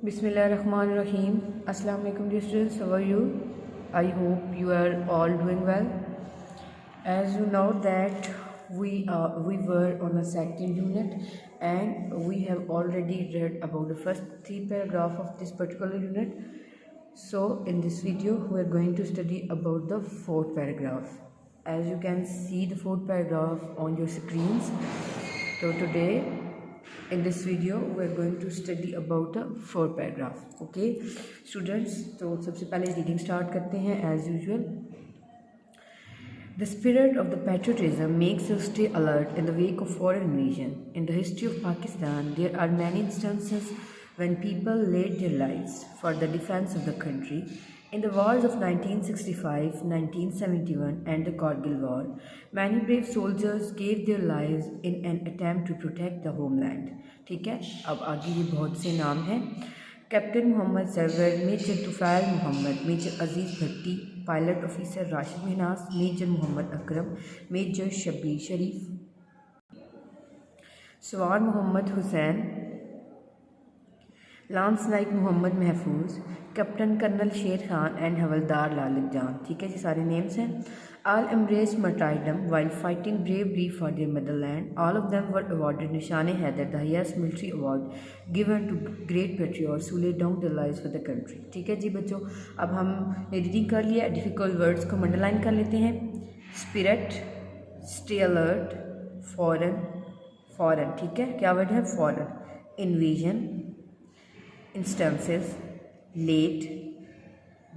Bismillahirrahmanirrahim. Assalamu alaikum dear students, how are you? I hope you are all doing well. As you know that we were on the second unit and we have already read about the first three paragraphs of this particular unit. So in this video we are going to study about the fourth paragraph. As you can see the fourth paragraph on your screens. So today in this video we are going to study about the fourth paragraph. Okay students, तो सबसे पहले reading start करते हैं as usual. The spirit of the patriotism makes us stay alert in the wake of foreign invasion. In the history of Pakistan, there are many instances when people laid their lives for the defense of the country. In the wars of 1965, 1971 and the Kargil War, many brave soldiers gave their lives in an attempt to protect the homeland. ठीक है, अब आगे ये बहुत से नाम हैं. Captain Mohammad Sarwar, major Tufail Mohammad, major Aziz Bhatti, pilot officer Rashid Minhas, major Mohammad Akram, major Shabbir Sharif, सवार Mohammad Hussain, lance Naik Mohammad Mahfuz, captain colonel शेर खान एंड हवलदार लालिक जान. ठीक है, ये सारे नेम्स हैं. All embraced martyrdom while fighting bravely for their motherland. All of them were awarded Nishan-e Haider, the highest military award given to great patriots who laid down their lives for the country. ठीक है जी बच्चों, अब हम reading कर लिया. Difficult words को underline कर लेते हैं. Spirit, stay alert, foreign, foreign. ठीक है, क्या वर्ड है? Foreign. Invasion, instances, let,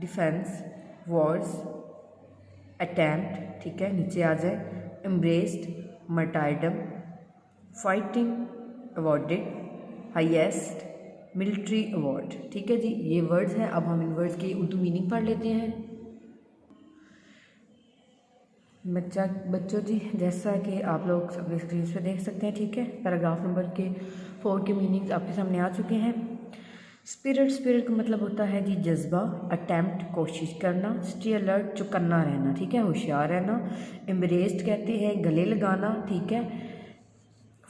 defence, wars, attempt. ठीक है, नीचे आ जाए. Embraced, martyrdom, fighting, awarded, highest, military award. ठीक है जी, ये वर्ड्स हैं. अब हम इन वर्ड्स की उर्दू मीनिंग पढ़ लेते हैं. बच्चों जी, जैसा कि आप लोग अपने स्क्रीन पे देख सकते हैं, ठीक है, पैराग्राफ नंबर के 4 के मीनिंग्स आपके सामने आ चुके हैं. स्पिरिट का मतलब होता है जी जज्बा. अटैम्प्ट, कोशिश करना. स्टे अलर्ट, चौकन्ना रहना. ठीक है, होशियार रहना. एम्ब्रेस्ड कहते हैं गले लगाना. ठीक है.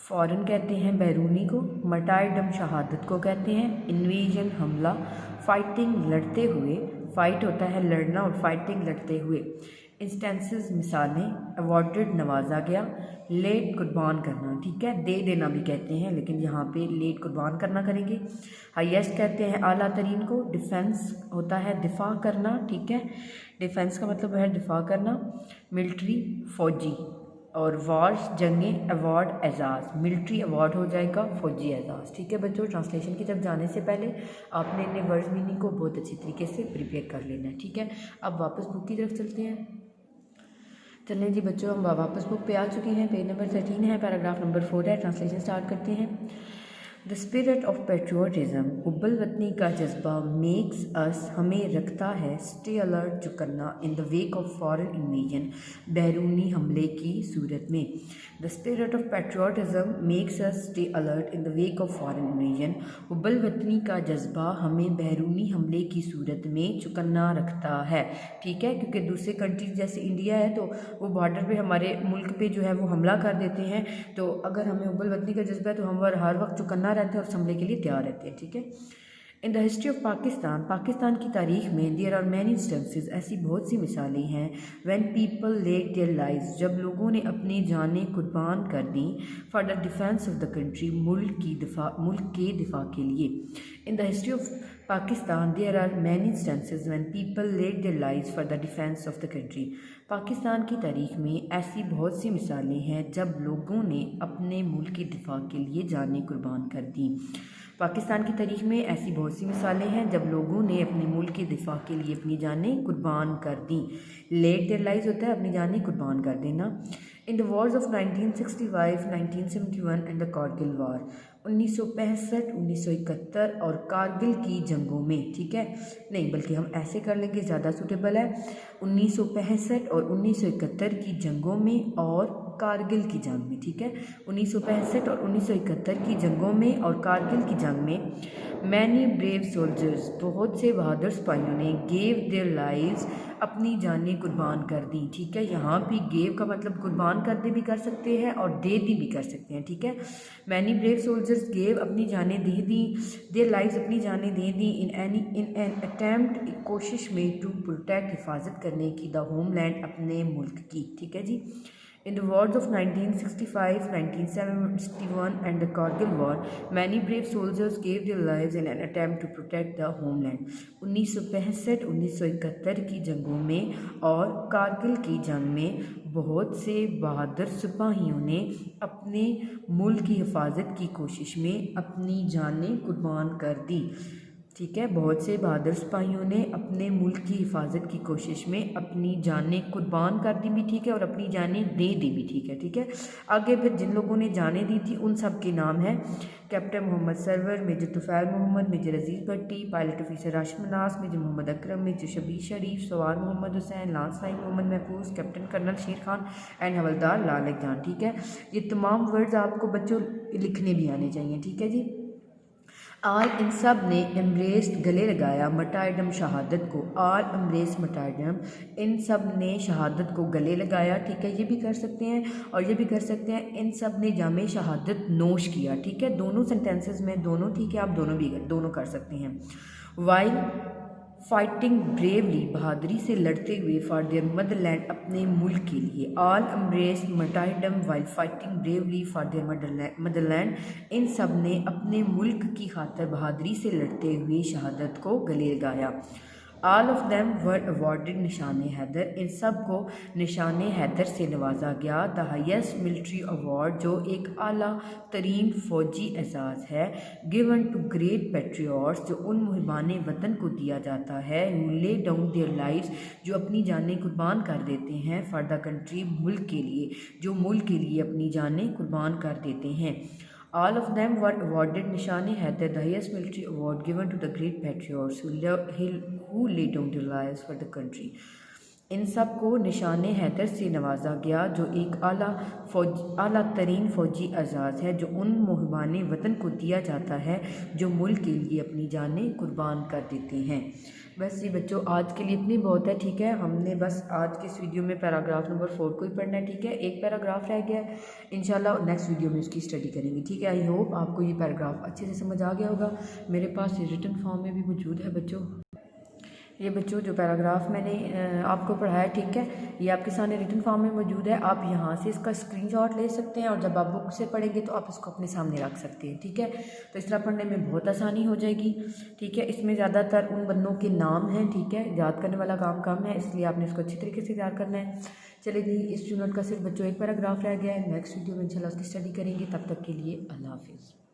फॉरेन कहते हैं बैरूनी को. मर्टायरडम शहादत को कहते हैं. इन्वेजन, हमला. फाइटिंग, लड़ते हुए. फाइट होता है लड़ना और फाइटिंग लड़ते हुए. इंस्टेंसेस, मिसालें. अवॉर्डेड, नवाजा गया. लेट, कुर्बान करना. ठीक है, दे देना भी कहते हैं, लेकिन यहाँ पे लेट कुर्बान करना करेंगे. हाईएस्ट कहते हैं आला तरीन को. डिफेंस होता है दिफा करना. ठीक है, डिफेंस का मतलब है दिफा करना. मिलिट्री, फौजी. और वॉर्स, जंगें. अवार्ड, एजाज़. मिलिट्री अवार्ड हो जाएगा, फौजी एजाज़. ठीक है बच्चों, ट्रांसलेशन की तरफ जाने से पहले आपने इन्हें वर्ड्स मीनिंग को बहुत अच्छी तरीके से प्रिपेयर कर लेना है. ठीक है, अब वापस बुक की तरफ चलते हैं. चलें जी बच्चों, हम वापस बुक पे आ चुके हैं. पेज नंबर 13 है, पैराग्राफ नंबर 4 है. ट्रांसलेशन स्टार्ट करते हैं. द स्पिरिट ऑफ पेट्रियोटिज्म, हुब्बुल वतनी का जज्बा. मेक्स अस, हमें रखता है. स्टे अलर्ट, चौकन्ना. In the wake of foreign invasion, बैरूनी हमले की सूरत में. The spirit of patriotism makes us stay alert in the wake of foreign invasion. हुब्बुल वतनी का जज्बा हमें बैरूनी हमले की सूरत में चौकन्ना रखता है. ठीक है, क्योंकि दूसरे कंट्रीज जैसे इंडिया है तो वो बॉर्डर पे हमारे मुल्क पे जो है वो हमला कर देते हैं. तो अगर हमें हुब्बुल वतनी का जज्बा है तो हम हर वक्त चौकन्ना रहते हैं और हमले के लिए तैयार रहते हैं. ठीक है. इन the history of Pakistan, Pakistan की तारीख में देयर आर मैनी इंस्टेंसेस, ऐसी बहुत सी मिसालें हैं. When people laid their lives, जब लोगों ने अपनी जानें कुर्बान कर दी. For the defence of the country, मुल्क के दिफा के लिए. In the history of Pakistan there are many instances when people laid their lives for the defence of the country. Pakistan की तारीख में ऐसी बहुत सी मिसालें हैं जब लोगों ने अपने मुल्क के दिफा के लिए जानें कुर्बान कर दी. पाकिस्तान की तारीख में ऐसी बहुत सी मिसालें हैं जब लोगों ने अपने मुल्क के दिफा के लिए अपनी जानें कुर्बान कर दी. लेट देयर लाइव्स होता है अपनी जानें कुर्बान कर देना. In the wars of 1965, 1971 and the Kargil war, 1965, 1971 और कारगिल की जंगों में. ठीक है, नहीं बल्कि हम ऐसे कर लेंगे, ज़्यादा सूटेबल है. 1965 और 1971 की जंगों में और कारगिल की जंग में, ठीक है। 1965 और 1971 की जंगों में और कारगिल की जंग में मैनी ब्रेव सोल्जर्स, बहुत से बहादुर सिपाहियों ने गेव देयर लाइव्स, अपनी जानें कुर्बान कर दी, ठीक है। यहाँ भी गेव का मतलब कुर्बान कर दे भी कर सकते हैं और दे दी भी कर सकते हैं, ठीक है। मैनी ब्रेव सोल्जर्स गेव, अपनी जानें दे दी, देयर लाइव्स, अपनी जानें दे दी, इन एन अटेम्प्ट, कोशिश में, टू प्रोटेक्ट, हिफाजत करने की, द होमलैंड, अपने मुल्क की, ठीक है जी। In the wars of 1965, 1971 and the Kargil War, many brave soldiers gave their lives in an attempt to protect the homeland. 1965, 1971 की जंगों में और कारगिल की जंग में बहुत से बहादुर सिपाहियों ने अपने मुल्क की हिफाजत की कोशिश में अपनी जानें कुर्बान कर दी, ठीक है। बहुत से बहादुर सिपाहियों ने अपने मुल्क की हिफाजत की कोशिश में अपनी जानें कुर्बान कर दी भी, ठीक है, और अपनी जानें दे दी भी, ठीक है, ठीक है। आगे फिर जिन लोगों ने जानें दी थी उन सब के नाम हैं captain Mohammad Sarwar, major Tufail Mohammad, major Aziz Bhatti, pilot officer Rashid Minhas, major Mohammad Akram, major Shabbir Sharif, सवार Mohammad Hussain, lance Naik Mohammad Mahfuz, captain colonel शेर खान एंड हवलदार लाल जान, ठीक है। ये तमाम वर्ड्स आपको बच्चों लिखने भी आने चाहिए, ठीक है जी। आल, इन सब ने एम्ब्रेस्ड, गले लगाया, मटाइडम, शहादत को, आल एम्ब्रेस मटाइडम, इन सब ने शहादत को गले लगाया, ठीक है। ये भी कर सकते हैं और ये भी कर सकते हैं, इन सब ने जामे शहादत नोश किया, ठीक है। दोनों सेंटेंसेस में दोनों, ठीक है, आप दोनों कर सकते हैं। वाइल फाइटिंग ब्रेवली, बहादुरी से लड़ते हुए, फॉर देयर मदरलैंड, अपने मुल्क के लिए, all embrace martyrdom while fighting bravely for their motherland, इन सब ने अपने मुल्क की खातर बहादुरी से लड़ते हुए शहादत को गले लगाया। All of them were awarded निशान हैदर, इन सब को निशान हैदर से नवाजा गया। द हाईएस्ट मिलिट्री अवार्ड, जो एक आला तरीन फ़ौजी एजाज़ है, गिवन टू ग्रेट पेट्रियट्स, जो उन मुहिबान वतन को दिया जाता है, who lay down their lives, जो अपनी जानें कुर्बान कर देते हैं, फॉर द कंट्री, मुल्क के लिए, जो मुल्क के लिए अपनी जानें कुर्बान कर देते हैं। All of them were awarded निशान Haider, the highest military award given to the great patriots who laid down their lives for the country. इन सब को निशान हैदर से नवाजा गया, जो एक आला तरीन फ़ौजी एजाज़ है, जो उन मुहिबान वतन को दिया जाता है जो मुल्क के लिए अपनी जानें कुर्बान कर देते हैं। बस ये बच्चों आज के लिए इतनी बहुत है, ठीक है। हमने बस आज के इस वीडियो में पैराग्राफ नंबर 4 को ही पढ़ना है, ठीक है। एक पैराग्राफ रह गया है, इंशाल्लाह नेक्स्ट वीडियो में उसकी स्टडी करेंगे, ठीक है। आई होप आपको ये पैराग्राफ अच्छे से समझ आ गया होगा। मेरे पास ये रिटन फॉर्म में भी मौजूद है बच्चों। ये बच्चों जो पैराग्राफ मैंने आपको पढ़ाया, ठीक है, ये आपके सामने रिटन फॉर्म में मौजूद है। आप यहाँ से इसका स्क्रीनशॉट ले सकते हैं और जब आप बुक से पढ़ेंगे तो आप इसको अपने सामने रख सकते हैं, ठीक है। तो इस तरह पढ़ने में बहुत आसानी हो जाएगी, ठीक है। इसमें ज़्यादातर उन बंदों के नाम हैं, ठीक है, याद करने वाला काम कम है, इसलिए आपने इसको अच्छी तरीके से याद करना है। चलिए जी, इस यूनिट का सिर्फ बच्चों एक पैराग्राफ रह गया है। नेक्स्ट वीडियो में इंशाल्लाह उसकी स्टडी करेंगे। तब तक के लिए अल्लाह हाफिज़।